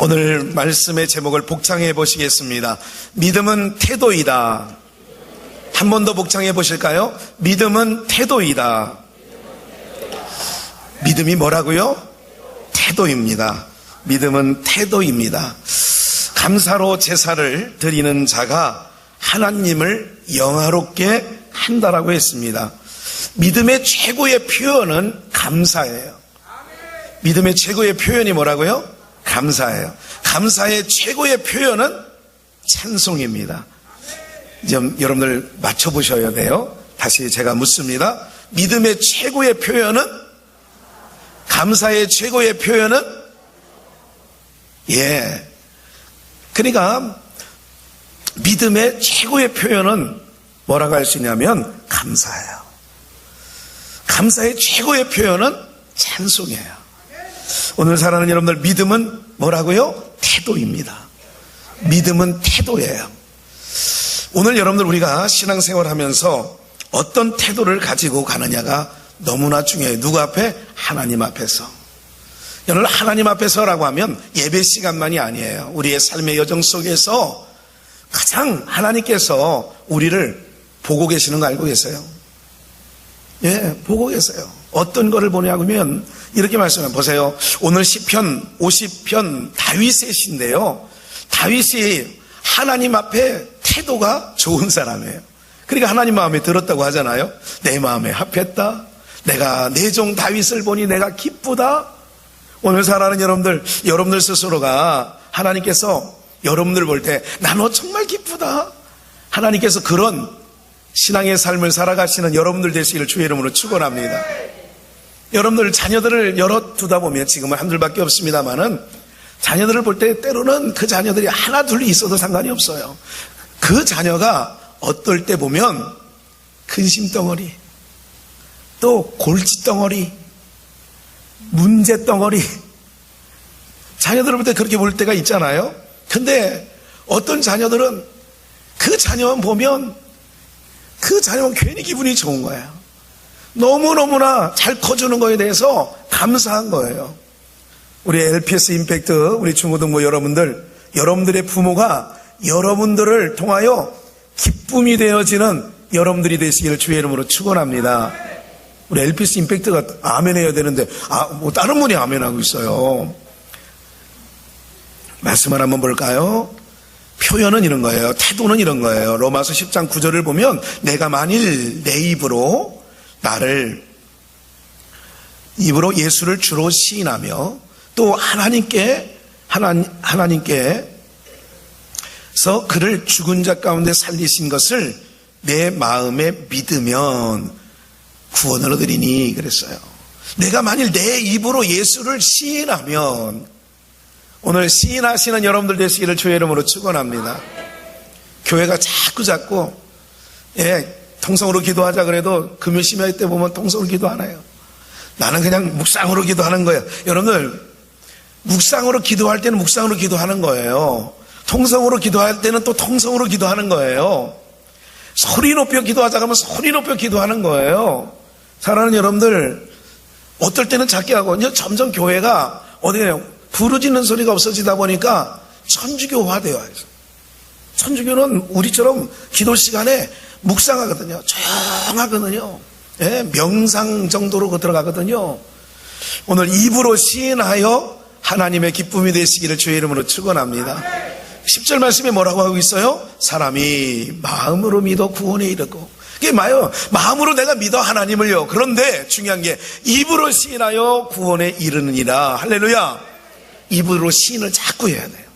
오늘 말씀의 제목을 복창해 보시겠습니다. 믿음은 태도이다. 한 번 더 복창해 보실까요? 믿음은 태도이다. 믿음이 뭐라고요? 태도입니다. 믿음은 태도입니다. 감사로 제사를 드리는 자가 하나님을 영화롭게 한다라고 했습니다. 믿음의 최고의 표현은 감사예요. 믿음의 최고의 표현이 뭐라고요? 감사예요. 감사의 최고의 표현은 찬송입니다. 좀 여러분들 맞춰보셔야 돼요. 다시 제가 묻습니다. 믿음의 최고의 표현은? 감사의 최고의 표현은? 그러니까 믿음의 최고의 표현은 뭐라고 할 수 있냐면 감사예요. 감사의 최고의 표현은 찬송이에요. 오늘 사랑하는 여러분들, 믿음은 뭐라고요? 태도입니다. 믿음은 태도예요. 오늘 여러분들, 우리가 신앙생활 하면서 어떤 태도를 가지고 가느냐가 너무나 중요해요. 누구 앞에? 하나님 앞에서. 여러분, 하나님 앞에서라고 하면 예배 시간만이 아니에요. 우리의 삶의 여정 속에서 가장 하나님께서 우리를 보고 계시는 거 알고 계세요? 보고 계세요. 어떤 거를 보냐고 하면 이렇게 말씀해요. 보세요. 오늘 시편 50편 다윗의 시인데요. 다윗이 하나님 앞에 태도가 좋은 사람이에요. 그러니까 하나님 마음에 들었다고 하잖아요. 내 마음에 합했다. 내가 내 종 다윗을 보니 내가 기쁘다. 오늘 사랑하는 여러분들 스스로가 하나님께서 여러분들 볼 때 나 너 정말 기쁘다. 하나님께서 그런 신앙의 삶을 살아가시는 여러분들 되시기를 주의 이름으로 축원합니다. 여러분들 자녀들을 열어두다 보면 지금은 한둘밖에 없습니다만은 자녀들을 볼 때 때로는 그 자녀들이 하나 둘 있어도 상관이 없어요. 그 자녀가 어떨 때 보면 근심덩어리, 또 골칫덩어리, 문제덩어리, 자녀들을 볼 때 그렇게 볼 때가 있잖아요. 근데 어떤 자녀들은 그 자녀만 보면 그 자녀는 괜히 기분이 좋은 거예요. 너무너무나 잘 커주는 거에 대해서 감사한 거예요. 우리 LPS 임팩트, 우리 중고등부 여러분들의 부모가 여러분들을 통하여 기쁨이 되어지는 여러분들이 되시기를 주의 이름으로 축원합니다. 우리 LPS 임팩트가 아멘 해야 되는데 다른 분이 아멘 하고 있어요. 말씀을 한번 볼까요? 표현은 이런 거예요. 태도는 이런 거예요. 로마서 10장 9절을 보면 내가 만일 내 입으로 예수를 주로 시인하며 또 하나님께서 그를 죽은 자 가운데 살리신 것을 내 마음에 믿으면 구원을 얻으리니 그랬어요. 내가 만일 내 입으로 예수를 시인하면, 오늘 시인하시는 여러분들 되시기를 주의 이름으로 축원합니다. 교회가 자꾸 통성으로 기도하자 그래도 금요 심야회 때 보면 통성으로 기도 안 해요. 나는 그냥 묵상으로 기도하는 거예요. 여러분들, 묵상으로 기도할 때는 묵상으로 기도하는 거예요. 통성으로 기도할 때는 또 통성으로 기도하는 거예요. 소리 높여 기도하자 하면 소리 높여 기도하는 거예요. 사랑하는 여러분들, 어떨 때는 작게 하고 점점 교회가 부르짖는 소리가 없어지다 보니까 천주교화돼요. 천주교는 우리처럼 기도 시간에 묵상하거든요. 조용하거든요. 명상 정도로 들어가거든요. 오늘 입으로 시인하여 하나님의 기쁨이 되시기를 주의 이름으로 축원합니다. 10절 말씀에 뭐라고 하고 있어요? 사람이 마음으로 믿어 구원에 이르고. 그게 마음으로 내가 믿어 하나님을요. 그런데 중요한 게 입으로 시인하여 구원에 이르느니라. 할렐루야. 입으로 시인을 자꾸 해야 돼요.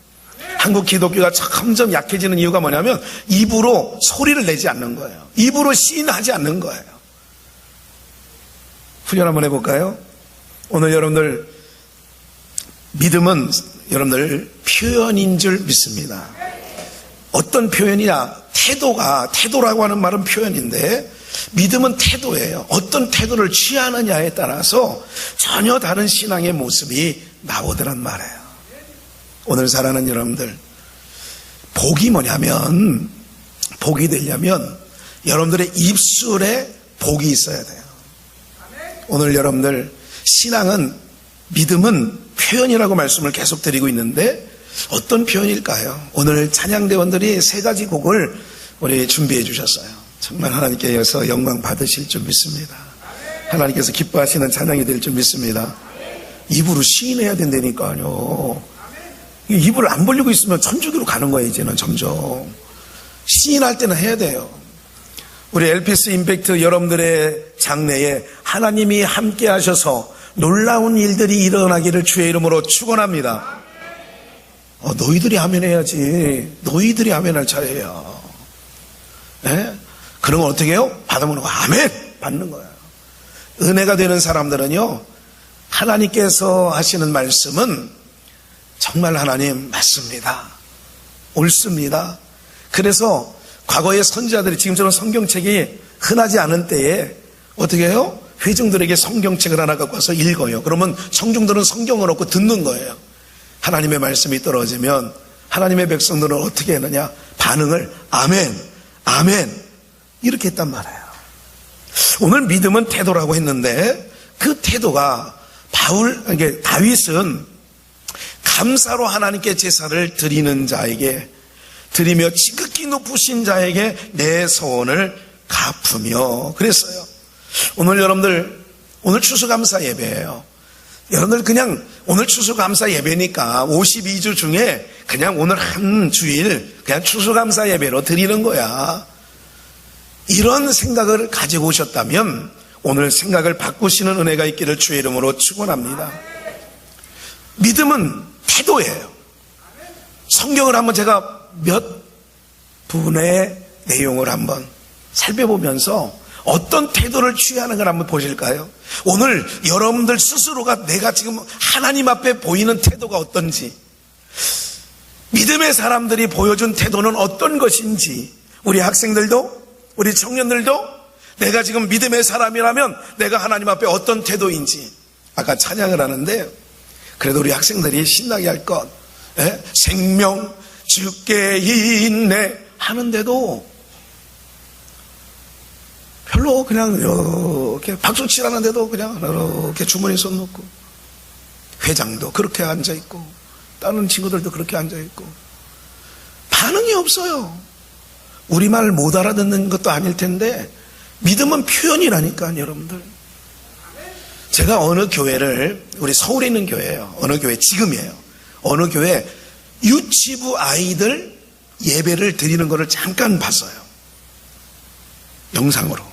한국 기독교가 점점 약해지는 이유가 뭐냐면 입으로 소리를 내지 않는 거예요. 입으로 시인하지 않는 거예요. 훈련 한번 해볼까요? 오늘 여러분들, 믿음은 여러분들 표현인 줄 믿습니다. 어떤 표현이냐? 태도라고 하는 말은 표현인데 믿음은 태도예요. 어떤 태도를 취하느냐에 따라서 전혀 다른 신앙의 모습이 나오더란 말이에요. 오늘 사랑하는 여러분들, 복이 뭐냐면, 복이 되려면 여러분들의 입술에 복이 있어야 돼요. 오늘 여러분들, 신앙은, 믿음은 표현이라고 말씀을 계속 드리고 있는데 어떤 표현일까요? 오늘 찬양대원들이 세 가지 곡을 우리 준비해 주셨어요. 정말 하나님께서 영광 받으실 줄 믿습니다. 하나님께서 기뻐하시는 찬양이 될 줄 믿습니다. 입으로 시인해야 된다니까요. 입을 안 벌리고 있으면 천주교로 가는 거예요. 이제는 점점 시인할 때는 해야 돼요. 우리 엘피스 임팩트 여러분들의 장래에 하나님이 함께 하셔서 놀라운 일들이 일어나기를 주의 이름으로 축원합니다. 너희들이 하면 해야지. 너희들이 하면 할 차례야. 네? 그런 건 어떻게 해요? 받으면 아멘 받는 거예요. 은혜가 되는 사람들은요, 하나님께서 하시는 말씀은 정말 하나님 맞습니다. 옳습니다. 그래서 과거의 선지자들이 지금처럼 성경책이 흔하지 않은 때에 어떻게 해요? 회중들에게 성경책을 하나 갖고 와서 읽어요. 그러면 성중들은 성경을 얻고 듣는 거예요. 하나님의 말씀이 떨어지면 하나님의 백성들은 어떻게 했느냐? 반응을 아멘, 아멘 이렇게 했단 말이에요. 오늘 믿음은 태도라고 했는데 그 태도가 다윗은 감사로 하나님께 제사를 드리는 자에게 드리며 지극히 높으신 자에게 내 소원을 갚으며 그랬어요. 오늘 여러분들 오늘 추수감사 예배예요. 여러분들 그냥 오늘 추수감사 예배니까 52주 중에 그냥 오늘 한 주일 그냥 추수감사 예배로 드리는 거야. 이런 생각을 가지고 오셨다면 오늘 생각을 바꾸시는 은혜가 있기를 주의 이름으로 축원합니다. 믿음은 태도예요. 성경을 한번 제가 몇 분의 내용을 한번 살펴보면서 어떤 태도를 취하는 걸 한번 보실까요? 오늘 여러분들 스스로가 내가 지금 하나님 앞에 보이는 태도가 어떤지, 믿음의 사람들이 보여준 태도는 어떤 것인지, 우리 학생들도 우리 청년들도 내가 지금 믿음의 사람이라면 내가 하나님 앞에 어떤 태도인지, 아까 찬양을 하는데 그래도 우리 학생들이 신나게 할 것, 생명 주께 있네 하는데도 별로 그냥 이렇게 박수 치라는데도 그냥 이렇게 주머니에 손 놓고, 회장도 그렇게 앉아있고 다른 친구들도 그렇게 앉아있고 반응이 없어요. 우리말 못 알아듣는 것도 아닐 텐데 믿음은 표현이라니까요. 여러분들, 제가 어느 교회를, 우리 서울에 있는 교회예요. 어느 교회 지금이에요. 어느 교회 유치부 아이들 예배를 드리는 것을 잠깐 봤어요. 영상으로.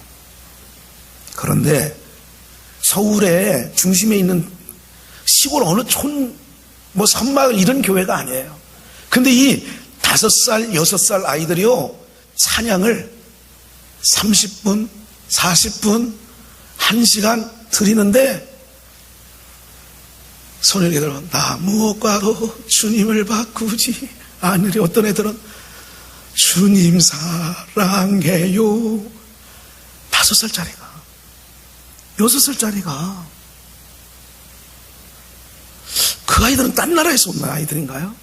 그런데 서울의 중심에 있는 시골 어느 촌, 섬마을 이런 교회가 아니에요. 근데 이 5살, 6살 아이들이요, 찬양을 30분, 40분, 1시간 드리는데 손을 이렇게 들어, 나 무엇과도 주님을 바꾸지 않으리. 어떤 애들은 주님 사랑해요. 5살짜리가, 6살짜리가. 그 아이들은 딴 나라에서 온 아이들인가요?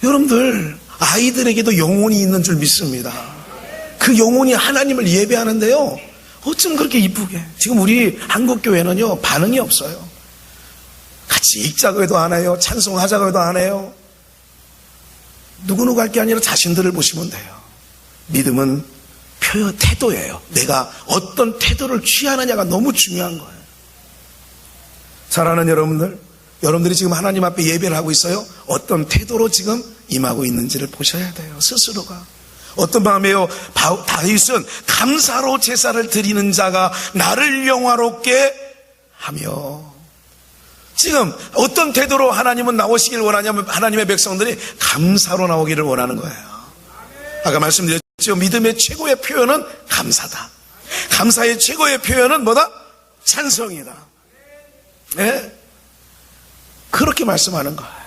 여러분들, 아이들에게도 영혼이 있는 줄 믿습니다. 그 영혼이 하나님을 예배하는데요, 어쩜 그렇게 이쁘게. 지금 우리 한국교회는요, 반응이 없어요. 같이 읽자고 해도 안 해요. 찬송하자고 해도 안 해요. 누구누구 할 게 아니라 자신들을 보시면 돼요. 믿음은 표현, 태도예요. 내가 어떤 태도를 취하느냐가 너무 중요한 거예요. 사랑하는 여러분들, 여러분들이 지금 하나님 앞에 예배를 하고 있어요. 어떤 태도로 지금 임하고 있는지를 보셔야 돼요. 스스로가. 어떤 마음이에요? 다윗은 감사로 제사를 드리는 자가 나를 영화롭게 하며. 지금 어떤 태도로 하나님은 나오시길 원하냐면 하나님의 백성들이 감사로 나오기를 원하는 거예요. 아까 말씀드렸죠. 믿음의 최고의 표현은 감사다. 감사의 최고의 표현은 뭐다? 찬송이다. 네? 그렇게 말씀하는 거예요.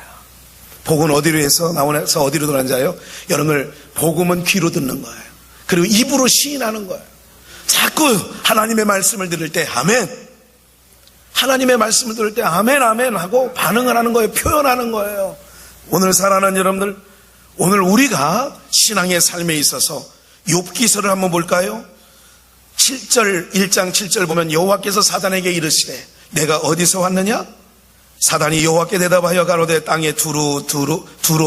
복은 어디로 해서 나오면서 어디로 들어앉아요? 여러분들, 복음은 귀로 듣는 거예요. 그리고 입으로 시인하는 거예요. 자꾸 하나님의 말씀을 들을 때 아멘, 하나님의 말씀을 들을 때 아멘 아멘 하고 반응을 하는 거예요. 표현하는 거예요. 오늘 사랑하는 여러분들, 오늘 우리가 신앙의 삶에 있어서 욥기서를 한번 볼까요? 7절, 1장 7절 보면 여호와께서 사단에게 이르시되 내가 어디서 왔느냐? 사단이 여호와께 대답하여 가로되 땅에 두루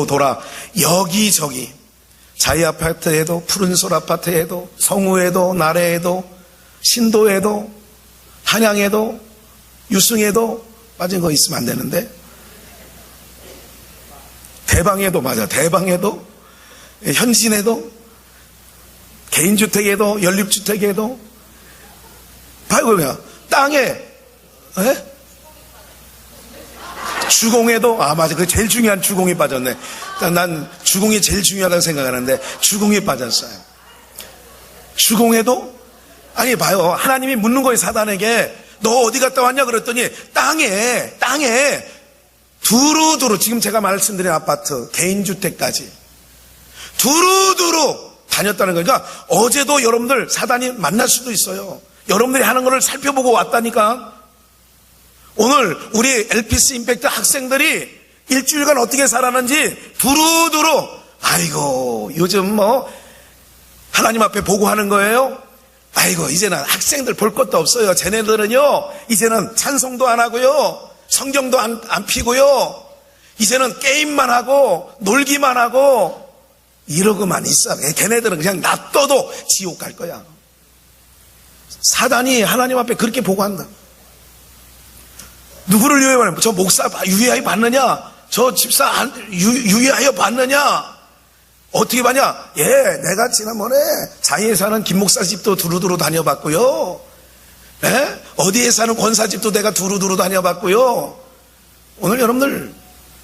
돌아 여기저기 자기 아파트에도 푸른솔 아파트에도 성우에도 나래에도 신도에도 한양에도 유승에도 빠진 거 있으면 안 되는데 대방에도 맞아. 대방에도 현신에도 개인주택에도 연립주택에도 바이고야 땅에 주공에도 맞아. 그 제일 중요한 주공이 빠졌네. 난 주공이 제일 중요하다고 생각하는데 주공이 빠졌어요. 주공에도 아니 봐요. 하나님이 묻는 거예요. 사단에게 너 어디 갔다 왔냐 그랬더니 땅에 두루두루 지금 제가 말씀드린 아파트 개인주택까지 두루두루 다녔다는 거니까 어제도 여러분들 사단이 만날 수도 있어요. 여러분들이 하는 거를 살펴보고 왔다니까. 오늘 우리 LPC 임팩트 학생들이 일주일간 어떻게 살았는지 두루두루 아이고 요즘 하나님 앞에 보고하는 거예요. 아이고 이제는 학생들 볼 것도 없어요. 쟤네들은요 이제는 찬송도 안 하고요 성경도 안 피고요 이제는 게임만 하고 놀기만 하고 이러고만 있어. 걔네들은 그냥 놔둬도 지옥 갈 거야. 사단이 하나님 앞에 그렇게 보고한다. 누구를 유예하냐? 저 목사 유예하여 받느냐? 저 집사 유예하여 받느냐? 어떻게 받냐? 내가 지난번에 장애에 사는 김 목사 집도 두루두루 다녀봤고요. 어디에 사는 권사 집도 내가 두루두루 다녀봤고요. 오늘 여러분들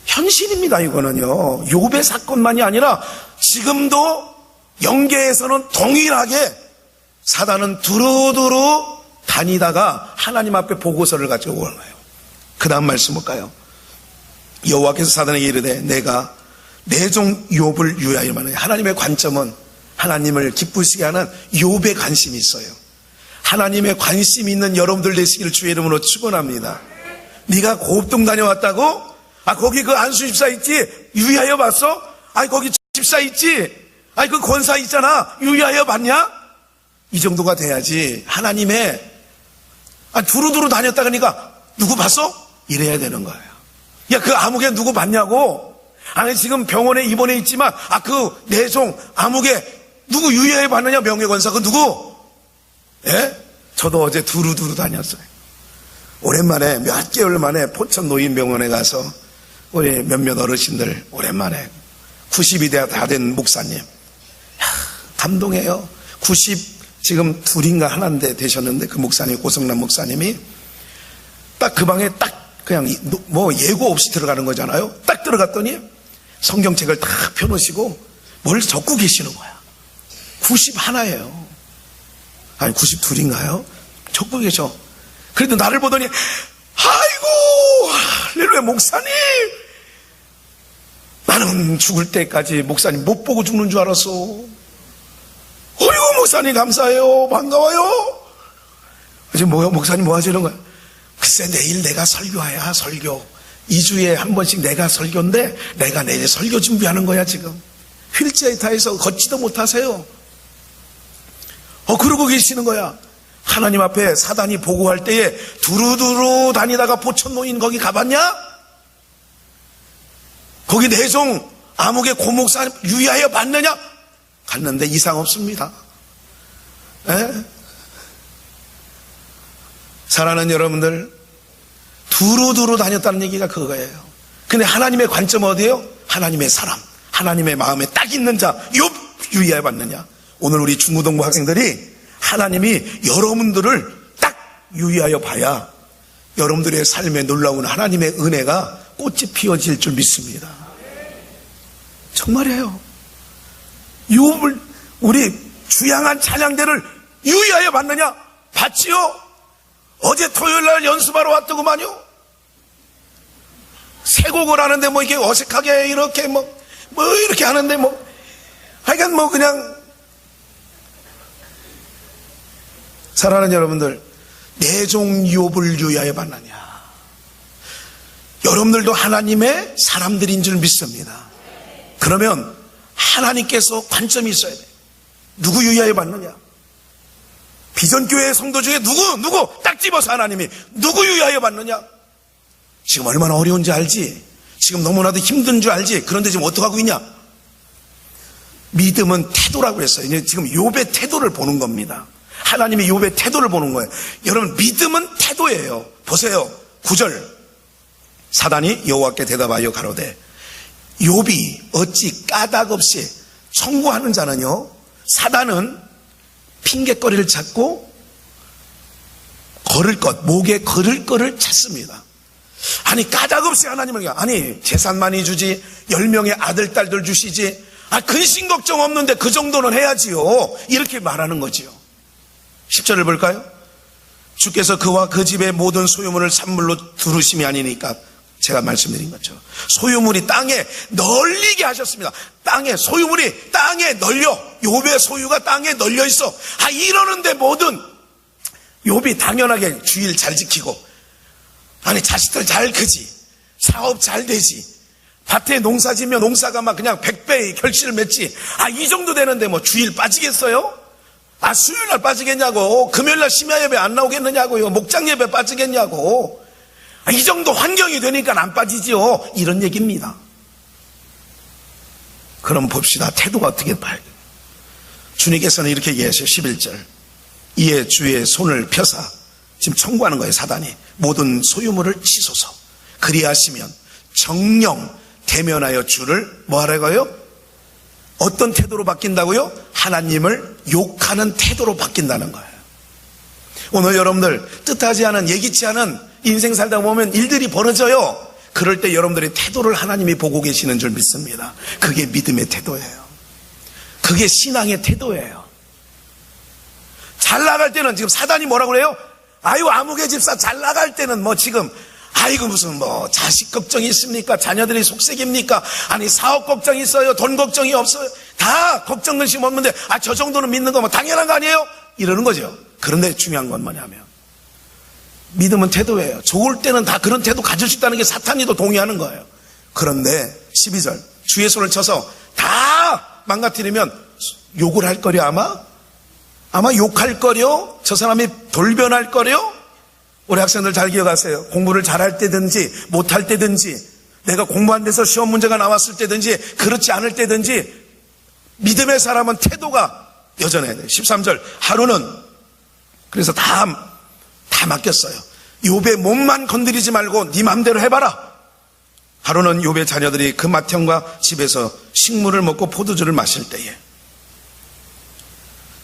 현실입니다. 이거는요. 욥의 사건만이 아니라 지금도 영계에서는 동일하게 사단은 두루두루 다니다가 하나님 앞에 보고서를 가지고 오는 거예요. 그 다음 말씀 볼까요? 여호와께서 사단에게 이르되 내가 내 종 욥을 유하여 만하니 하나님의 관점은 하나님을 기쁘시게 하는 욥의 관심이 있어요. 하나님의 관심이 있는 여러분들 되시기를 주의 이름으로 축원합니다. 네가 고읍동 다녀왔다고? 거기 그 안수 집사 있지? 유의하여 봤어? 거기 집사 있지? 그 권사 있잖아? 유의하여 봤냐? 이 정도가 돼야지. 하나님의 두루두루 다녔다 그러니까 누구 봤어? 이래야 되는 거예요. 그 아무개 누구 봤냐고? 지금 병원에 입원해 있지만 그 내종 아무개 누구 유의하여 봤느냐? 명예권사 그 누구? 저도 어제 두루두루 다녔어요. 오랜만에 몇 개월 만에 포천 노인병원에 가서 우리 몇몇 어르신들 오랜만에 90이 다 된 목사님 감동해요. 90 지금 둘인가 하나인데 되셨는데 그 목사님 고성남 목사님이 딱 그 방에 딱 그냥 예고 없이 들어가는 거잖아요. 딱 들어갔더니 성경책을 딱 펴놓으시고 뭘 적고 계시는 거야. 91예요. 92인가요? 적고 계셔. 그래도 나를 보더니 아이고 할렐루야 목사님, 나는 죽을 때까지 목사님 못 보고 죽는 줄 알았어. 어이구 목사님 감사해요. 반가워요. 지금 목사님 뭐 하시는 거야? 글쎄 내일 내가 설교해야 설교. 2주에 한 번씩 내가 설교인데 내가 내일 설교 준비하는 거야 지금. 휠체어에 타서 걷지도 못하세요. 그러고 계시는 거야. 하나님 앞에 사단이 보고할 때에 두루두루 다니다가 포천노인 거기 가봤냐? 거기 내종 아무개 고목사 유의하여 봤느냐? 갔는데 이상 없습니다. 사랑하는 여러분들, 두루두루 다녔다는 얘기가 그거예요. 근데 하나님의 관점 어디예요? 하나님의 사람, 하나님의 마음에 딱 있는 자, 욥 유의하여 봤느냐? 오늘 우리 중고등부 학생들이 하나님이 여러분들을 딱 유의하여 봐야 여러분들의 삶에 놀라운 하나님의 은혜가 꽃이 피어질 줄 믿습니다. 정말이에요. 욥을 우리 주양한 찬양대를 유의하여 봤느냐? 봤지요? 어제 토요일날 연습하러 왔더구만요. 새 곡을 하는데 이게 어색하게 이렇게 이렇게 하는데 하여간 그냥. 사랑하는 여러분들, 내 종 욥을 유의하여 봤느냐? 여러분들도 하나님의 사람들인 줄 믿습니다. 그러면 하나님께서 관점이 있어야 돼. 누구 유의하여 봤느냐? 비전교회 성도 중에 누구 딱 집어서 하나님이 누구 유의하여 봤느냐? 지금 얼마나 어려운지 알지? 지금 너무나도 힘든 줄 알지? 그런데 지금 어떡하고 있냐? 믿음은 태도라고 했어요. 이제 지금 욥의 태도를 보는 겁니다. 하나님이 욥의 태도를 보는 거예요. 여러분, 믿음은 태도예요. 보세요. 9절. 사단이 여호와께 대답하여 가로되 욥이 어찌 까닭 없이 청구하는 자는요, 사단은 핑곗거리를 찾고 걸을 것, 목에 걸을 거를 찾습니다. 아니, 까닭 없이 하나님을, 아니, 재산 많이 주지, 10명의 아들, 딸들 주시지, 근심 걱정 없는데 그 정도는 해야지요. 이렇게 말하는 거지요. 10절을 볼까요? 주께서 그와 그 집의 모든 소유물을 산물로 두르심이 아니니까, 제가 말씀드린 것처럼 소유물이 땅에 널리게 하셨습니다. 소유물이 땅에 널려, 욥의 소유가 땅에 널려 있어. 이러는데 뭐든 욥이 당연하게 주일 잘 지키고, 아니, 자식들 잘 크지, 사업 잘 되지, 밭에 농사 지면 농사가 막 그냥 100배의 결실을 맺지. 이 정도 되는데 뭐 주일 빠지겠어요? 수요일날 빠지겠냐고, 금요일날 심야 예배 안 나오겠느냐고요, 목장 예배 빠지겠냐고. 이 정도 환경이 되니까 안 빠지지요. 이런 얘기입니다. 그럼 봅시다. 태도가 어떻게 봐요? 주님께서는 이렇게 얘기하셔요. 11절. 이에 주의 손을 펴사, 지금 청구하는 거예요. 사단이 모든 소유물을 치소서. 그리하시면 정령 대면하여 주를 뭐 하라고요? 어떤 태도로 바뀐다고요? 하나님을 욕하는 태도로 바뀐다는 거예요. 오늘 여러분들 뜻하지 않은, 예기치 않은 인생 살다 보면 일들이 벌어져요. 그럴 때 여러분들의 태도를 하나님이 보고 계시는 줄 믿습니다. 그게 믿음의 태도예요. 그게 신앙의 태도예요. 잘 나갈 때는 지금 사단이 뭐라고 그래요? 아무개 집사 잘 나갈 때는 뭐 지금 무슨 뭐 자식 걱정이 있습니까? 자녀들이 속색입니까? 아니, 사업 걱정이 있어요? 돈 걱정이 없어요? 다 걱정 근심 없는데 저 정도는 믿는 거 뭐 당연한 거 아니에요? 이러는 거죠. 그런데 중요한 건 뭐냐면 믿음은 태도예요. 좋을 때는 다 그런 태도 가질 수 있다는 게 사탄이도 동의하는 거예요. 그런데 12절 주의 손을 쳐서 다 망가뜨리면 욕을 할 거려. 아마 욕할 거려. 저 사람이 돌변할 거려. 우리 학생들 잘 기억하세요. 공부를 잘할 때든지 못할 때든지, 내가 공부 안 돼서 시험 문제가 나왔을 때든지 그렇지 않을 때든지 믿음의 사람은 태도가 여전해야 돼요. 13절 하루는 그래서 다 맡겼어요. 욥의 몸만 건드리지 말고 네 맘대로 해봐라. 하루는 욥의 자녀들이 그 맏형과 집에서 식물을 먹고 포도주를 마실 때에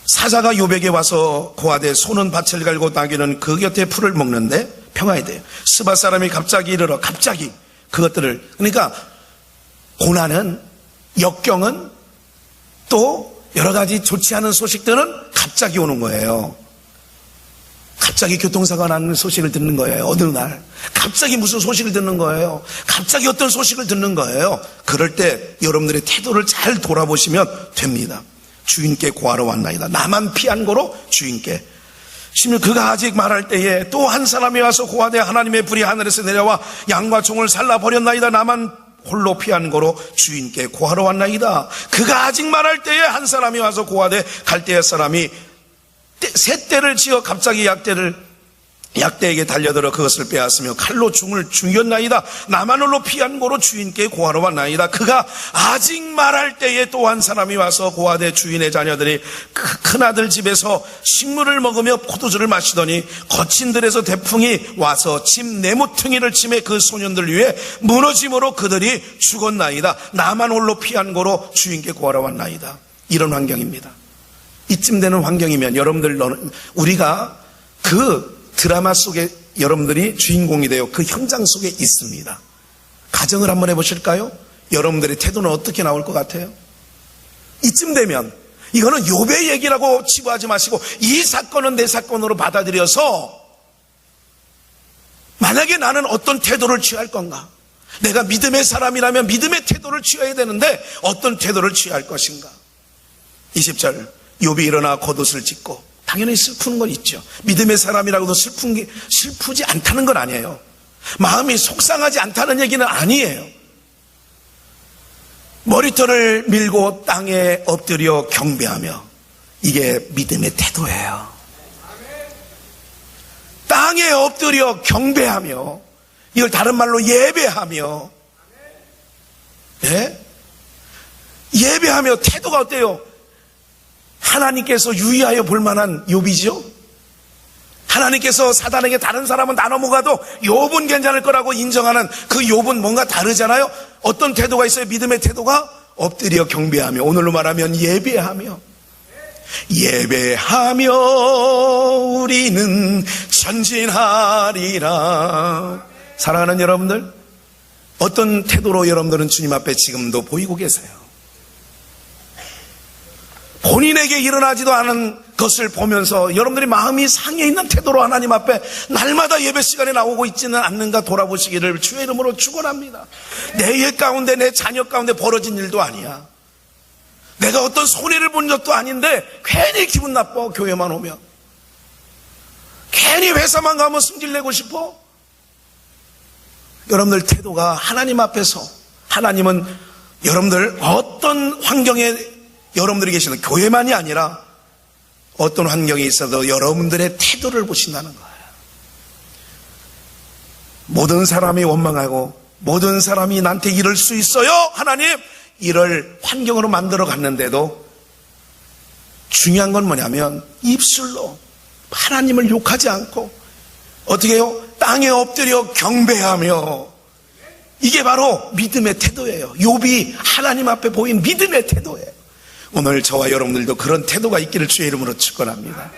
사자가 욥에게 와서 고하되 소는 밭을 갈고 나귀는 그 곁에 풀을 먹는데 평화에 대해 스바 사람이 갑자기 이르러, 갑자기 그것들을, 그러니까 고난은, 역경은, 또 여러 가지 좋지 않은 소식들은 갑자기 오는 거예요. 갑자기 교통사고가 나는 소식을 듣는 거예요. 어느 날 갑자기 무슨 소식을 듣는 거예요. 갑자기 어떤 소식을 듣는 거예요. 그럴 때 여러분들의 태도를 잘 돌아보시면 됩니다. 주인께 고하러 왔나이다. 나만 피한 거로 주인께. 심지어 그가 아직 말할 때에 또 한 사람이 와서 고하되 하나님의 불이 하늘에서 내려와 양과 종을 살라버렸나이다. 나만 홀로 피한 거로 주인께 고하러 왔나이다. 그가 아직 말할 때에 한 사람이 와서 고하되 갈대아 사람이 새 떼를 지어 갑자기 약대에게 달려들어 그것을 빼앗으며 칼로 중을 죽였나이다. 나만 홀로 피한 고로 주인께 고하러 왔나이다. 그가 아직 말할 때에 또 한 사람이 와서 고하되 주인의 자녀들이 그 큰아들 집에서 식물을 먹으며 포도주를 마시더니 거친들에서 대풍이 와서 집 네모퉁이를 치매 그 소년들 위에 무너짐으로 그들이 죽었나이다. 나만 홀로 피한 고로 주인께 고하러 왔나이다. 이런 환경입니다. 이쯤 되는 환경이면 여러분들, 우리가 그 드라마 속에 여러분들이 주인공이 되어 그 현장 속에 있습니다. 가정을 한번 해보실까요? 여러분들의 태도는 어떻게 나올 것 같아요? 이쯤 되면 이거는 욥의 얘기라고 치부하지 마시고 이 사건은 내 사건으로 받아들여서 만약에 나는 어떤 태도를 취할 건가? 내가 믿음의 사람이라면 믿음의 태도를 취해야 되는데 어떤 태도를 취할 것인가? 20절 욥이 일어나 겉옷을 찢고, 당연히 슬픈 건 있죠. 믿음의 사람이라고도 슬프지 않다는 건 아니에요. 마음이 속상하지 않다는 얘기는 아니에요. 머리털을 밀고 땅에 엎드려 경배하며, 이게 믿음의 태도예요. 땅에 엎드려 경배하며 이걸 다른 말로 예배하며, 예? 예배하며 태도가 어때요? 하나님께서 유의하여 볼 만한 욥이죠. 하나님께서 사단에게 다른 사람은 다 넘어가도 욥은 괜찮을 거라고 인정하는 그 욥은 뭔가 다르잖아요. 어떤 태도가 있어요? 믿음의 태도가 엎드려 경배하며, 오늘로 말하면 예배하며, 예배하며 우리는 전진하리라. 사랑하는 여러분들, 어떤 태도로 여러분들은 주님 앞에 지금도 보이고 계세요? 본인에게 일어나지도 않은 것을 보면서 여러분들이 마음이 상해 있는 태도로 하나님 앞에 날마다 예배 시간에 나오고 있지는 않는가 돌아보시기를 주의 이름으로 축원합니다. 내 일 가운데, 내 자녀 가운데 벌어진 일도 아니야. 내가 어떤 손해를 본 적도 아닌데 괜히 기분 나빠. 교회만 오면 괜히 회사만 가면 승질내고 싶어. 여러분들 태도가 하나님 앞에서, 하나님은 여러분들 어떤 환경에 여러분들이 계시는, 교회만이 아니라 어떤 환경에 있어도 여러분들의 태도를 보신다는 거예요. 모든 사람이 원망하고 모든 사람이 나한테 이럴 수 있어요, 하나님, 이럴 환경으로 만들어 갔는데도 중요한 건 뭐냐면 입술로 하나님을 욕하지 않고 어떻게 해요? 땅에 엎드려 경배하며, 이게 바로 믿음의 태도예요. 욥이 하나님 앞에 보인 믿음의 태도예요. 오늘 저와 여러분들도 그런 태도가 있기를 주의 이름으로 축원합니다.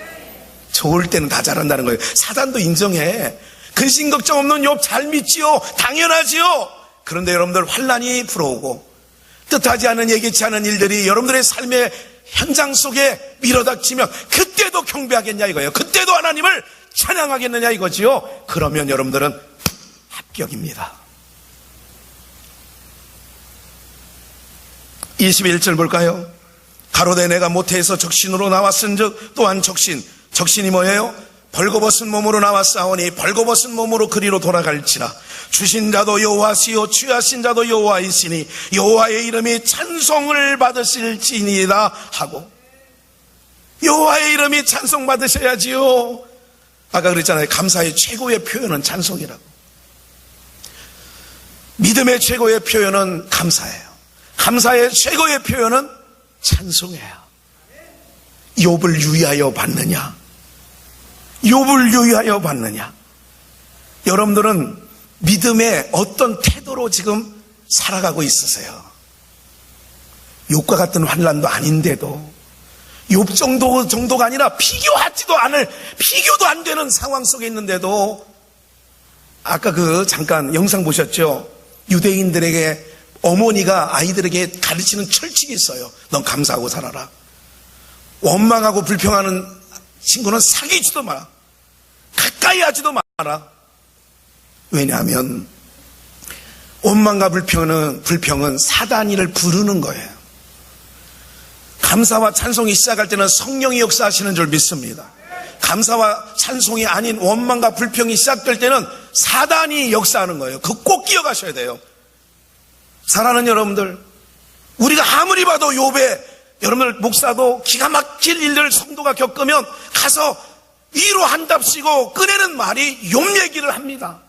좋을 때는 다 잘한다는 거예요. 사단도 인정해. 근심 걱정 없는 욥 잘 믿지요. 당연하지요. 그런데 여러분들 환난이 불어오고 뜻하지 않은, 예기치 않은 일들이 여러분들의 삶의 현장 속에 밀어닥치면 그때도 경배하겠냐 이거예요. 그때도 하나님을 찬양하겠느냐 이거지요. 그러면 여러분들은 합격입니다. 21절 볼까요? 가로되 내가 모태에서 적신으로 나왔은즉 또한 적신이 뭐예요? 벌거벗은 몸으로 나왔사오니 벌거벗은 몸으로 그리로 돌아갈지라. 주신 자도 여호와시요 취하신 자도 여호와이시니 여호와의 이름이 찬송을 받으실지니이다 하고, 여호와의 이름이 찬송 받으셔야지요. 아까 그랬잖아요. 감사의 최고의 표현은 찬송이라고. 믿음의 최고의 표현은 감사예요. 감사의 최고의 표현은 찬송해요. 욥을 유의하여 봤느냐? 욥을 유의하여 봤느냐? 여러분들은 믿음의 어떤 태도로 지금 살아가고 있으세요? 욥과 같은 환난도 아닌데도, 욥 정도가 아니라 비교도 안 되는 상황 속에 있는데도, 아까 잠깐 영상 보셨죠? 유대인들에게 어머니가 아이들에게 가르치는 철칙이 있어요. 넌 감사하고 살아라. 원망하고 불평하는 친구는 사귀지도 마라. 가까이 하지도 마라. 왜냐하면 원망과 불평은 사단이를 부르는 거예요. 감사와 찬송이 시작할 때는 성령이 역사하시는 줄 믿습니다. 감사와 찬송이 아닌 원망과 불평이 시작될 때는 사단이 역사하는 거예요. 그거 꼭 기억하셔야 돼요. 사랑하는 여러분들, 우리가 아무리 봐도 욥의, 여러분들 목사도 기가 막힐 일들 성도가 겪으면 가서 위로한답시고 꺼내는 말이 욥 얘기를 합니다.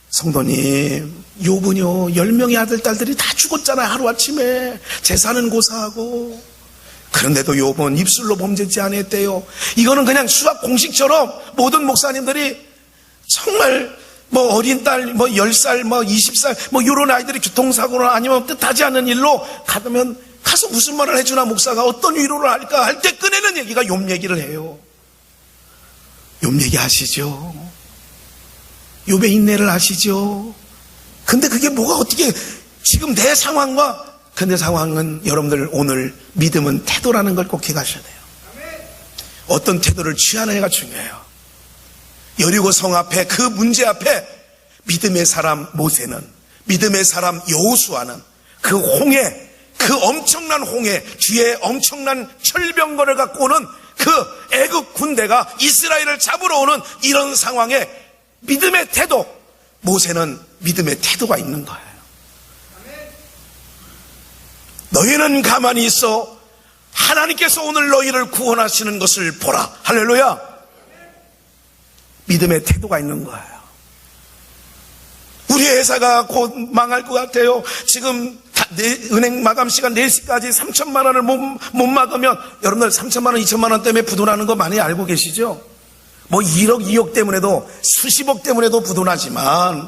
성도님, 욥은요 10명의 아들 딸들이 다 죽었잖아요. 하루아침에 재산은 고사하고. 그런데도 욥은 입술로 범죄지 않았대요. 이거는 그냥 수학 공식처럼 모든 목사님들이 정말 어린 딸 10살 20살 이런 아이들이 교통사고나 아니면 뜻하지 않은 일로 가면 가서 무슨 말을 해주나 목사가 어떤 위로를 할까 할 때 꺼내는 얘기가 욥 얘기를 해요. 욥 얘기 아시죠? 욥의 인내를 아시죠? 근데 그게 뭐가 어떻게 지금 내 상황과, 근데 상황은 여러분들 오늘 믿음은 태도라는 걸 꼭 기억하셔야 돼요. 어떤 태도를 취하느냐가 중요해요. 여리고 성 앞에 그 문제 앞에 믿음의 사람 모세는, 믿음의 사람 여호수아는 그 홍해, 그 엄청난 홍해 뒤에 엄청난 철병거를 갖고 오는 그 애굽 군대가 이스라엘을 잡으러 오는 이런 상황에 믿음의 태도, 모세는 믿음의 태도가 있는 거예요. 너희는 가만히 있어 하나님께서 오늘 너희를 구원하시는 것을 보라. 할렐루야. 믿음의 태도가 있는 거예요. 우리 회사가 곧 망할 것 같아요. 지금 은행 마감 시간 4시까지 3천만 원을 못 막으면, 여러분들 3천만 원, 2천만 원 때문에 부도나는 거 많이 알고 계시죠? 뭐 1억, 2억 때문에도, 수십억 때문에도 부도나지만,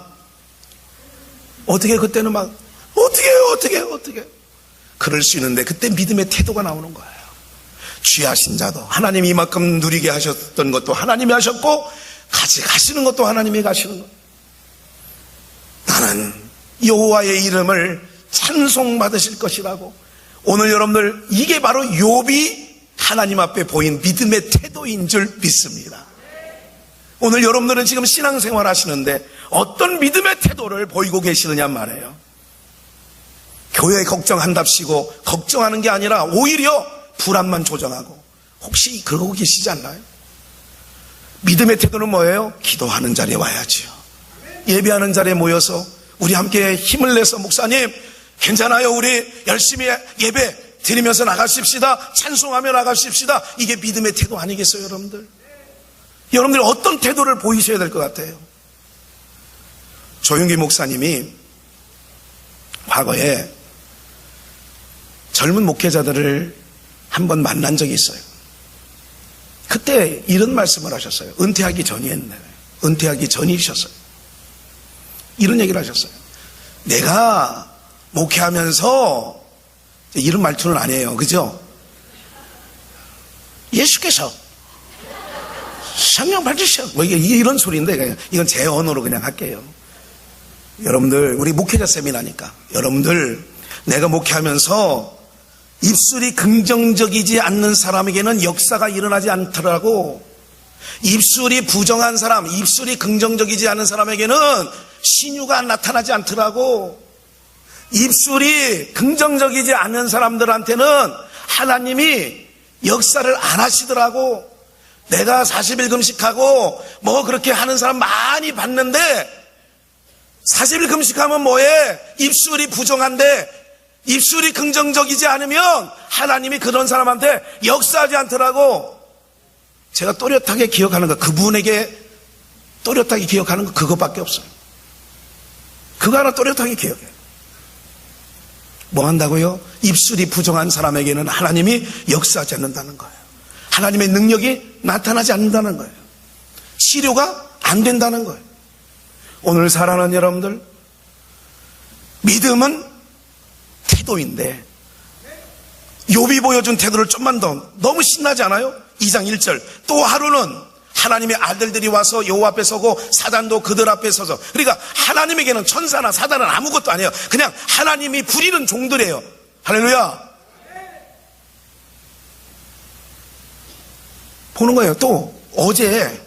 어떻게 그때는 막 어떻게 그럴 수 있는데, 그때 믿음의 태도가 나오는 거예요. 취하신 자도 하나님이 이만큼 누리게 하셨던 것도 하나님이 하셨고, 같이 가시는 것도 하나님이 가시는 것. 나는 여호와의 이름을 찬송받으실 것이라고. 오늘 여러분들, 이게 바로 욥이 하나님 앞에 보인 믿음의 태도인 줄 믿습니다. 오늘 여러분들은 지금 신앙생활 하시는데 어떤 믿음의 태도를 보이고 계시느냐 말이에요. 교회 걱정한답시고 걱정하는 게 아니라 오히려 불안만 조정하고, 혹시 그러고 계시지 않나요? 믿음의 태도는 뭐예요? 기도하는 자리에 와야지요. 예배하는 자리에 모여서 우리 함께 힘을 내서, 목사님 괜찮아요, 우리 열심히 예배 드리면서 나가십시다, 찬송하며 나가십시다. 이게 믿음의 태도 아니겠어요, 여러분들? 여러분들 어떤 태도를 보이셔야 될 것 같아요? 조용기 목사님이 과거에 젊은 목회자들을 한번 만난 적이 있어요. 그때 이런 말씀을 하셨어요. 은퇴하기 전이었네요. 은퇴하기 전이셨어요. 이런 얘기를 하셨어요. 내가 목회하면서, 이런 말투는 아니에요, 그죠? 예수께서 성령 받으셔, 뭐 이런 소리인데, 이건 제 언어로 그냥 할게요. 여러분들, 우리 목회자 세미나니까, 여러분들, 내가 목회하면서 입술이 긍정적이지 않는 사람에게는 역사가 일어나지 않더라고. 입술이 부정한 사람, 입술이 긍정적이지 않은 사람에게는 신유가 나타나지 않더라고. 입술이 긍정적이지 않은 사람들한테는 하나님이 역사를 안 하시더라고. 내가 40일 금식하고 뭐 그렇게 하는 사람 많이 봤는데, 40일 금식하면 뭐해? 입술이 부정한데, 입술이 긍정적이지 않으면 하나님이 그런 사람한테 역사하지 않더라고. 제가 또렷하게 기억하는 거, 그분에게 또렷하게 기억하는 거 그것밖에 없어요. 그거 하나 또렷하게 기억해요. 뭐 한다고요? 입술이 부정한 사람에게는 하나님이 역사하지 않는다는 거예요. 하나님의 능력이 나타나지 않는다는 거예요. 치료가 안 된다는 거예요. 오늘 사랑하는 여러분들, 믿음은 태도인데, 욥이 보여준 태도를 좀만 더, 너무 신나지 않아요? 2장 1절, 또 하루는 하나님의 아들들이 와서 여호와 앞에 서고 사단도 그들 앞에 서서. 그러니까 하나님에게는 천사나 사단은 아무것도 아니에요. 그냥 하나님이 부리는 종들이에요. 할렐루야. 보는 거예요. 또 어제,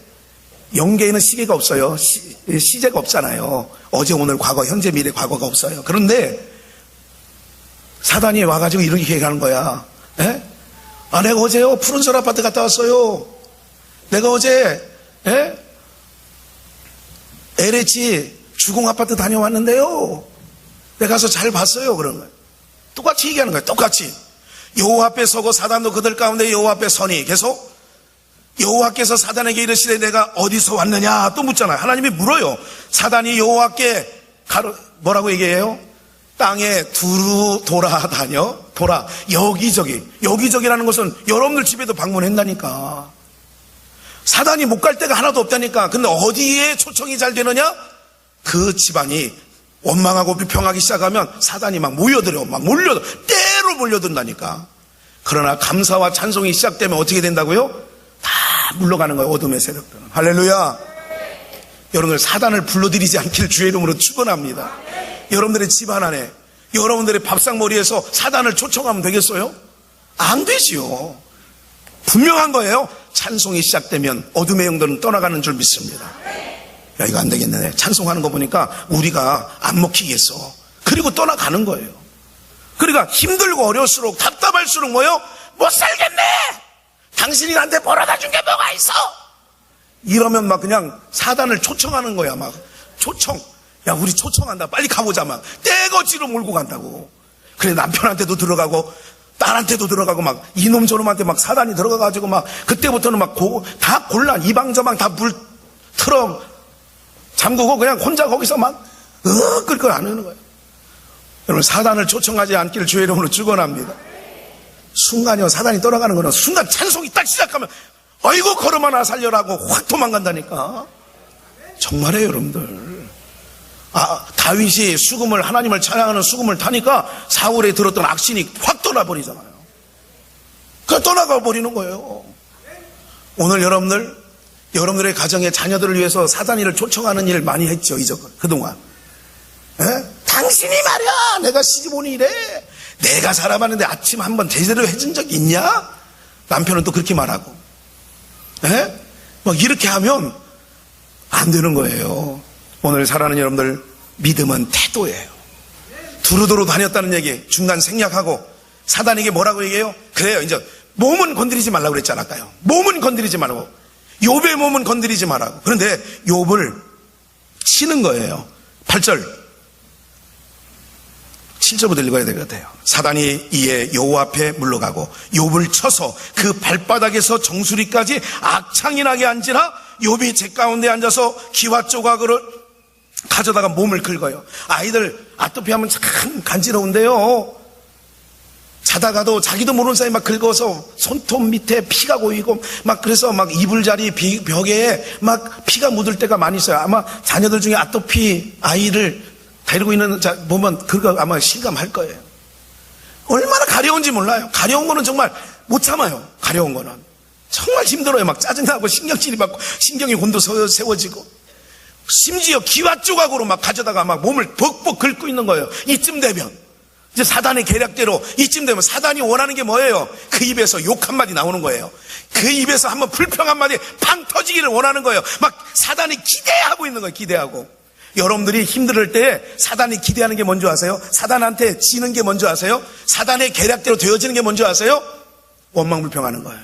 영계에는 시계가 없어요. 시제가 없잖아요. 어제, 오늘, 과거, 현재, 미래, 과거가 없어요. 그런데 사단이 와가지고 이렇게 얘기하는 거야. 에? 아, 내가 어제요 푸른솔 아파트 갔다 왔어요. 내가 어제 LH 주공 아파트 다녀왔는데요, 내가 가서 잘 봤어요. 그런 거예요. 똑같이 얘기하는 거예요. 똑같이. 여호와 앞에 서고 사단도 그들 가운데 여호와 앞에 서니, 계속 여호와께서 사단에게 이르시되 내가 어디서 왔느냐 또 묻잖아요. 하나님이 물어요. 사단이 여호와께 뭐라고 얘기해요? 땅에 두루 돌아다녀. 여기저기라는 것은 여러분들 집에도 방문한다니까. 사단이 못 갈 데가 하나도 없다니까. 근데 어디에 초청이 잘 되느냐? 그 집안이 원망하고 비평하기 시작하면 사단이 막 몰려들어. 때로 몰려든다니까. 그러나 감사와 찬송이 시작되면 어떻게 된다고요? 다 물러가는 거예요, 어둠의 세력들은. 할렐루야. 여러분들, 사단을 불러들이지 않길 주의 이름으로 축원합니다. 여러분들의 집안 안에, 여러분들의 밥상머리에서 사단을 초청하면 되겠어요? 안 되지요. 분명한 거예요. 찬송이 시작되면 어둠의 영들은 떠나가는 줄 믿습니다. 야, 이거 안 되겠네. 찬송하는 거 보니까 우리가 안 먹히겠어. 그리고 떠나가는 거예요. 그러니까 힘들고 어려울수록, 답답할수록 뭐예요? 못 살겠네. 당신이 나한테 벌어다 준 게 뭐가 있어? 이러면 막 그냥 사단을 초청하는 거야. 막 초청. 야, 우리 초청한다. 빨리 가보자. 막 떼거지로 몰고 간다고. 그래, 남편한테도 들어가고 딸한테도 들어가고 막 이놈 저놈한테 막 사단이 들어가가지고 막 그때부터는 막 다 곤란, 이방저방 다 물 틀어 잠그고 그냥 혼자 거기서 막 그걸 안 하는 거예요. 여러분, 사단을 초청하지 않기를 주의 이름으로 축원합니다. 순간이요, 사단이 떠나가는 거는 순간 찬송이 딱 시작하면 아이고 걸음 하나 살려라고 확 도망간다니까. 정말이에요, 여러분들. 다윗이 수금을, 하나님을 찬양하는 수금을 타니까 사울에 들었던 악신이 확 떠나버리잖아요. 그냥 떠나가 버리는 거예요. 오늘 여러분들의 가정의 자녀들을 위해서 사단이를 초청하는 일 많이 했죠, 그동안. 당신이 말이야, 내가 시집 오니 이래. 내가 살아봤는데 아침 한번 제대로 해준 적 있냐? 남편은 또 그렇게 말하고. 막 이렇게 하면 안 되는 거예요. 오늘 사랑하는 여러분들, 믿음은 태도예요. 두루두루 다녔다는 얘기 중간 생략하고 사단에게 뭐라고 얘기해요? 그래요, 이제 몸은 건드리지 말라고 그랬잖아, 아까요. 몸은 건드리지 말라고. 욥의 몸은 건드리지 말라고. 그런데 욥을 치는 거예요. 8절 7절부터 읽어야 될 것 같아요. 사단이 이에 욥 앞에 물러가고 욥을 쳐서 그 발바닥에서 정수리까지 악창이 나게 앉으나 욥이 제 가운데 앉아서 기와 조각을 가져다가 몸을 긁어요. 아이들 아토피하면 참 간지러운데요, 자다가도 자기도 모르는 사이에 막 긁어서 손톱 밑에 피가 고이고 막, 그래서 막 이불자리 벽에 막 피가 묻을 때가 많이 있어요. 아마 자녀들 중에 아토피 아이를 데리고 있는 자 보면 그거 아마 실감할 거예요. 얼마나 가려운지 몰라요. 가려운 거는 정말 못 참아요. 가려운 거는 정말 힘들어요. 막 짜증나고 신경질이 받고 신경이 곤두세워지고, 심지어 기와 조각으로 막 가져다가 막 몸을 벅벅 긁고 있는 거예요. 이쯤 되면 이제 사단의 계략대로 이쯤 되면 사단이 원하는 게 뭐예요? 그 입에서 욕 한마디 나오는 거예요. 그 입에서 한번 불평 한마디 팡 터지기를 원하는 거예요. 막 사단이 기대하고 있는 거예요. 기대하고. 여러분들이 힘들 때 사단이 기대하는 게 뭔지 아세요? 사단한테 지는 게 뭔지 아세요? 사단의 계략대로 되어지는 게 뭔지 아세요? 원망불평하는 거예요.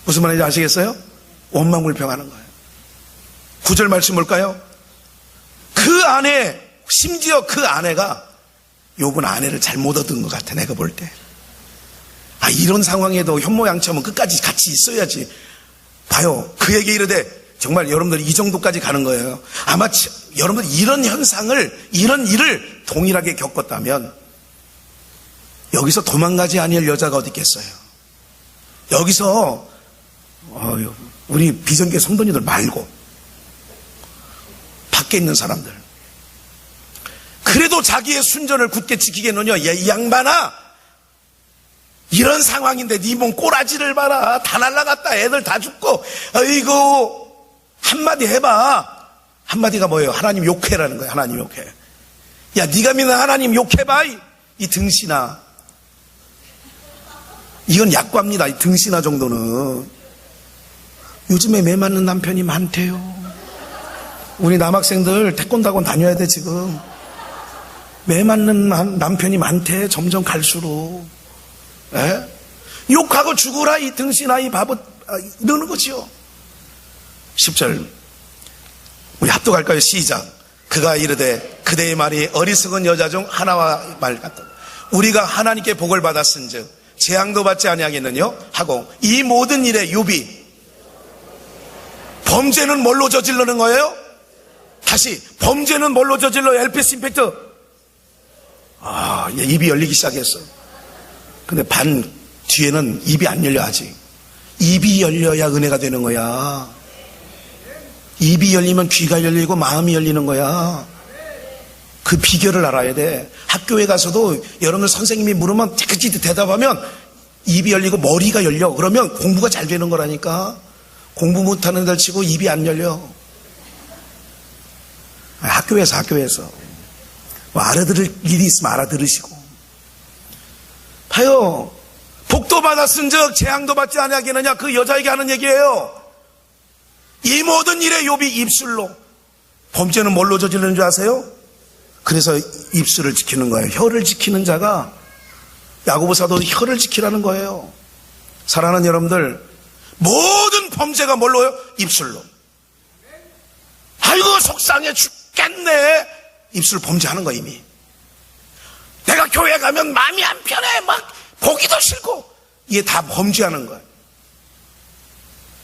무슨 말인지 아시겠어요? 원망불평하는 거예요. 9절 말씀 볼까요? 그 아내, 심지어 그 아내가 욥은 아내를 잘못 얻은 것 같아, 내가 볼 때. 이런 상황에도 현모양처하면 끝까지 같이 있어야지. 봐요, 그에게 이르되, 정말 여러분들이 이 정도까지 가는 거예요. 아마 여러분들이 이런 현상을, 이런 일을 동일하게 겪었다면 여기서 도망가지 아니할 여자가 어디 있겠어요. 여기서 우리 비전계 성도님들 말고 밖에 있는 사람들, 그래도 자기의 순전을 굳게 지키겠느냐. 야, 이 양반아, 이런 상황인데 네 몸 꼬라지를 봐라. 다 날라갔다. 애들 다 죽고. 아이고, 한마디 해봐. 한마디가 뭐예요? 하나님 욕해라는 거예요. 하나님 욕해. 야, 네가 믿는 하나님 욕해봐. 이 등신아. 이건 약과입니다. 이 등신아 정도는. 요즘에 매 맞는 남편이 많대요. 우리 남학생들 태권도 학원 다녀야 돼 지금. 매 맞는 남편이 많대. 점점 갈수록. 욕하고 죽으라 이 등신아, 이 바보. 이러는 거지요. 10절 우리 합독할까요? 시작. 그가 이르되 그대의 말이 어리석은 여자 중 하나와 말 같다. 우리가 하나님께 복을 받았은즉 재앙도 받지 아니하겠느냐 하고, 이 모든 일에 욥이 범죄는 뭘로 저지르는 거예요? 다시, 범죄는 뭘로 저질러요? 엘피스 임팩트. 입이 열리기 시작했어. 근데 반 뒤에는 입이 안 열려. 아직 입이 열려야 은혜가 되는 거야. 입이 열리면 귀가 열리고 마음이 열리는 거야. 그 비결을 알아야 돼. 학교에 가서도 여러분들 선생님이 물으면 깨끗이 대답하면 입이 열리고 머리가 열려. 그러면 공부가 잘 되는 거라니까. 공부 못하는 애들 치고 입이 안 열려. 학교에서 뭐 알아들을 일이 있으면 알아들으시고. 봐요, 복도 받았은즉 재앙도 받지 아니하겠느냐. 그 여자에게 하는 얘기예요. 이 모든 일에 욥이 입술로. 범죄는 뭘로 저지르는 줄 아세요? 그래서 입술을 지키는 거예요. 혀를 지키는 자가, 야고보 사도도 혀를 지키라는 거예요. 사랑하는 여러분들, 모든 범죄가 뭘로요? 입술로. 아이고 속상해 죽겠네. 입술 범죄하는 거. 이미 내가 교회 가면 마음이 안 편해, 막 보기도 싫고, 이게 다 범죄하는 거예요.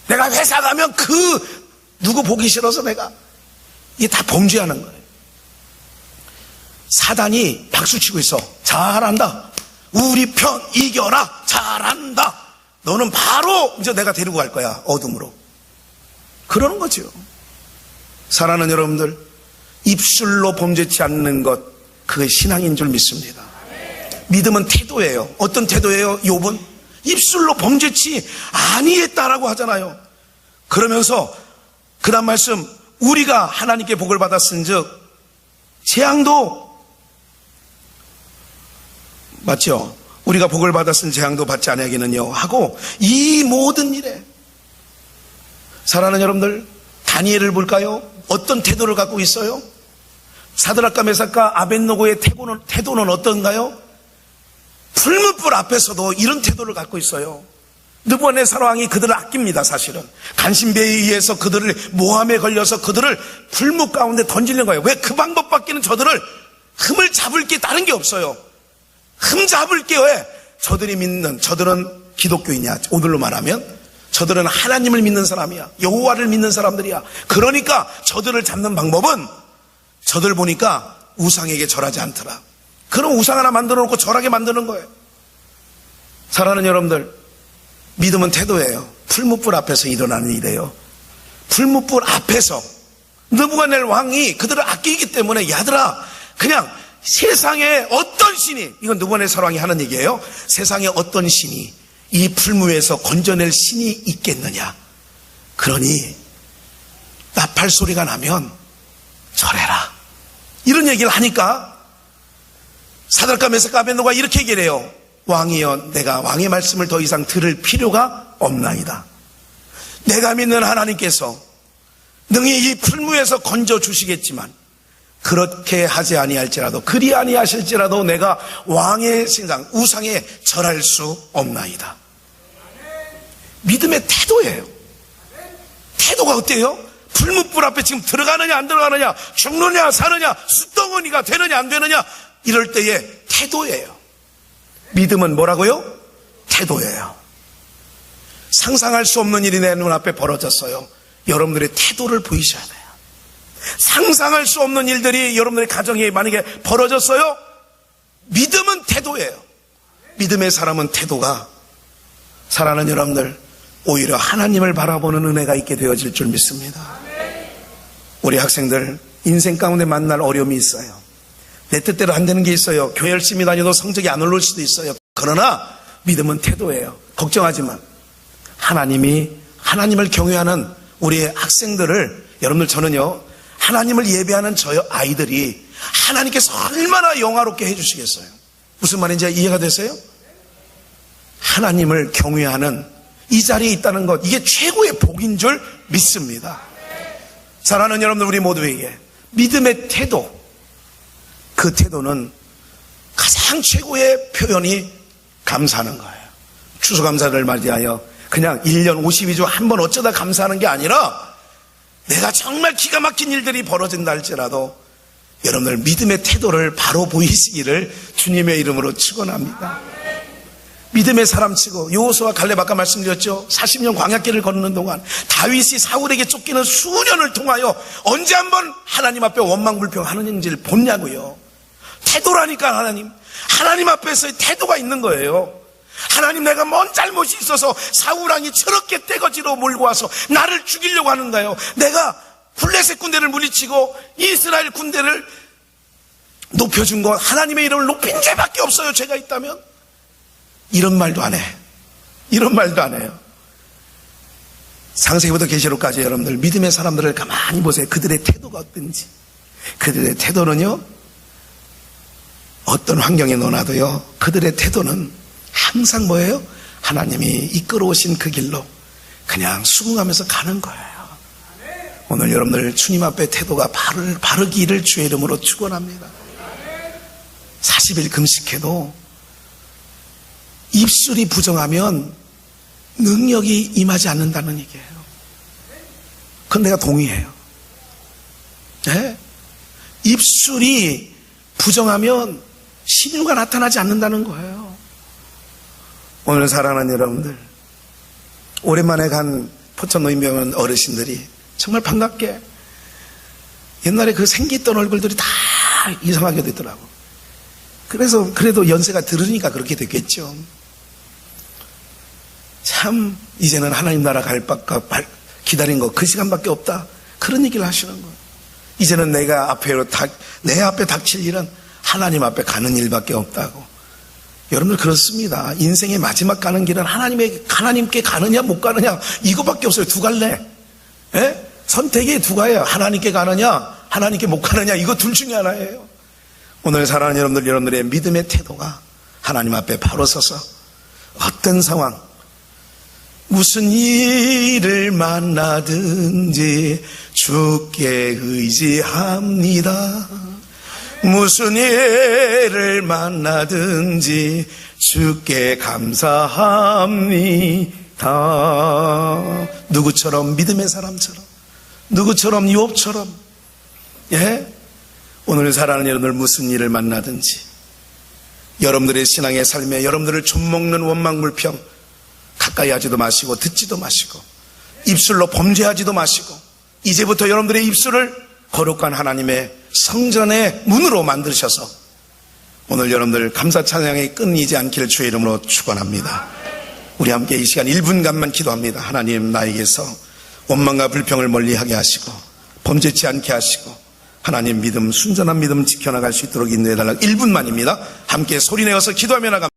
내가 회사 가면 그 누구 보기 싫어서 내가 이게 다 범죄하는 거예요. 사단이 박수치고 있어. 잘한다. 우리 편 이겨라. 잘한다. 너는 바로 이제 내가 데리고 갈 거야. 어둠으로. 그러는 거죠. 사랑하는 여러분들, 입술로 범죄치 않는 것, 그게 신앙인 줄 믿습니다. 믿음은 태도예요. 어떤 태도예요? 욥은 입술로 범죄치 아니했다라고 하잖아요. 그러면서 그 다음 말씀, 우리가 하나님께 복을 받았은즉 재앙도, 맞죠? 우리가 복을 받았은 재앙도 받지 아니하겠느냐 하고, 이 모든 일에, 사랑하는 여러분들, 다니엘을 볼까요? 어떤 태도를 갖고 있어요? 사드락과 메삭과 아벳노고의 태도는 어떤가요? 풀무불 앞에서도 이런 태도를 갖고 있어요. 느부갓네살 왕이 그들을 아낍니다. 사실은 간신배에 의해서 그들을 모함에 걸려서 그들을 풀무 가운데 던지는 거예요. 왜? 그 방법밖에는 저들을 흠을 잡을 게 다른 게 없어요. 흠 잡을 게 왜? 저들은 기독교인이야. 오늘로 말하면 저들은 하나님을 믿는 사람이야. 여호와를 믿는 사람들이야. 그러니까 저들을 잡는 방법은, 저들 보니까 우상에게 절하지 않더라. 그럼 우상 하나 만들어 놓고 절하게 만드는 거예요. 사랑하는 여러분들, 믿음은 태도예요. 풀무불 앞에서 일어나는 일이에요. 풀무불 앞에서 느부갓네살 왕이 그들을 아끼기 때문에, 야들아, 그냥 세상에 어떤 신이, 이건 느부갓네살 왕이 하는 얘기예요. 세상에 어떤 신이 이 풀무에서 건져낼 신이 있겠느냐. 그러니 나팔 소리가 나면 절해라. 이런 얘기를 하니까 사드락과 메삭과 아벳노고가 이렇게 얘기를 해요. 왕이여, 내가 왕의 말씀을 더 이상 들을 필요가 없나이다. 내가 믿는 하나님께서 능히 이 풀무에서 건져 주시겠지만, 그렇게 하지 아니할지라도, 그리 아니하실지라도 내가 왕의 신상, 우상에 절할 수 없나이다. 믿음의 태도예요. 태도가 어때요? 풀무불 앞에 지금 들어가느냐 안 들어가느냐, 죽느냐 사느냐, 숯덩어리가 되느냐 안 되느냐, 이럴 때의 태도예요. 믿음은 뭐라고요? 태도예요. 상상할 수 없는 일이 내 눈앞에 벌어졌어요. 여러분들의 태도를 보이셔야 돼요. 상상할 수 없는 일들이 여러분들의 가정에 만약에 벌어졌어요. 믿음은 태도예요. 믿음의 사람은 태도가, 사랑하는 여러분들, 오히려 하나님을 바라보는 은혜가 있게 되어질 줄 믿습니다. 우리 학생들 인생 가운데 만날 어려움이 있어요. 내 뜻대로 안 되는 게 있어요. 교회 열심히 다녀도 성적이 안 오를 수도 있어요. 그러나 믿음은 태도예요. 걱정하지 마. 하나님을 경외하는 우리 학생들을, 여러분들, 저는요, 하나님을 예배하는 저 아이들이 하나님께서 얼마나 영화롭게 해주시겠어요. 무슨 말인지 이해가 되세요? 하나님을 경외하는 이 자리에 있다는 것, 이게 최고의 복인 줄 믿습니다. 사랑하는 여러분들, 우리 모두에게 믿음의 태도, 그 태도는 가장 최고의 표현이 감사하는 거예요. 추수감사를 맞이하여 그냥 1년 52주 한 번 어쩌다 감사하는 게 아니라, 내가 정말 기가 막힌 일들이 벌어진다 할지라도 여러분들 믿음의 태도를 바로 보이시기를 주님의 이름으로 축원합니다. 믿음의 사람치고, 여호수아 갈렙 아까 말씀드렸죠. 40년 광야길을 걷는 동안 다윗이 사울에게 쫓기는 수년을 통하여 언제 한번 하나님 앞에 원망불평하는 행진을 봤냐고요. 태도라니까. 하나님 앞에서의 태도가 있는 거예요. 하나님, 내가 뭔 잘못이 있어서 사울왕이 저렇게 떼거지로 몰고 와서 나를 죽이려고 하는가요? 내가 블레셋 군대를 물리치고 이스라엘 군대를 높여준 건 하나님의 이름을 높인 죄밖에 없어요. 죄가 있다면. 이런 말도 안 해. 이런 말도 안 해요. 창세기부터 계시록까지 여러분들 믿음의 사람들을 가만히 보세요. 그들의 태도가 어떤지. 그들의 태도는요, 어떤 환경에 넣어놔도요, 그들의 태도는 항상 뭐예요? 하나님이 이끌어오신 그 길로 그냥 수긍하면서 가는 거예요. 오늘 여러분들 주님 앞에 태도가 바르기를 주의 이름으로 축원합니다. 40일 금식해도 입술이 부정하면 능력이 임하지 않는다는 얘기예요. 그건 내가 동의해요. 네? 입술이 부정하면 신유가 나타나지 않는다는 거예요. 오늘 사랑하는 여러분들, 오랜만에 간 포천노인병원 어르신들이 정말 반갑게 옛날에 그 생기던 얼굴들이 다 이상하게 되더라고. 그래서 그래도 연세가 들으니까 그렇게 됐겠죠. 참 이제는 하나님 나라 갈 밖과 기다린 거 그 시간밖에 없다. 그런 얘기를 하시는 거예요. 이제는 내 앞에 닥칠 일은 하나님 앞에 가는 일밖에 없다고. 여러분들 그렇습니다. 인생의 마지막 가는 길은 하나님께 가느냐 못 가느냐 이거밖에 없어요. 두 갈래. 예? 선택이 두 가예요. 하나님께 가느냐 하나님께 못 가느냐 이거 둘 중에 하나예요. 오늘 사랑하는 여러분들의 믿음의 태도가 하나님 앞에 바로 서서 어떤 상황 무슨 일을 만나든지 주께 의지합니다. 무슨 일을 만나든지 주께 감사합니다. 누구처럼? 믿음의 사람처럼, 누구처럼? 유업처럼. 예? 오늘 사랑하는 여러분들 무슨 일을 만나든지 여러분들의 신앙의 삶에 여러분들을 좀먹는 원망불평 가까이 하지도 마시고 듣지도 마시고 입술로 범죄하지도 마시고 이제부터 여러분들의 입술을 거룩한 하나님의 성전의 문으로 만드셔서 오늘 여러분들 감사 찬양이 끊이지 않기를 주의 이름으로 축원합니다. 우리 함께 이 시간 1분간만 기도합니다. 하나님, 나에게서 원망과 불평을 멀리하게 하시고 범죄치 않게 하시고 하나님 믿음, 순전한 믿음 지켜나갈 수 있도록 인도해달라고. 1분만입니다. 함께 소리내어서 기도하며 나갑니다.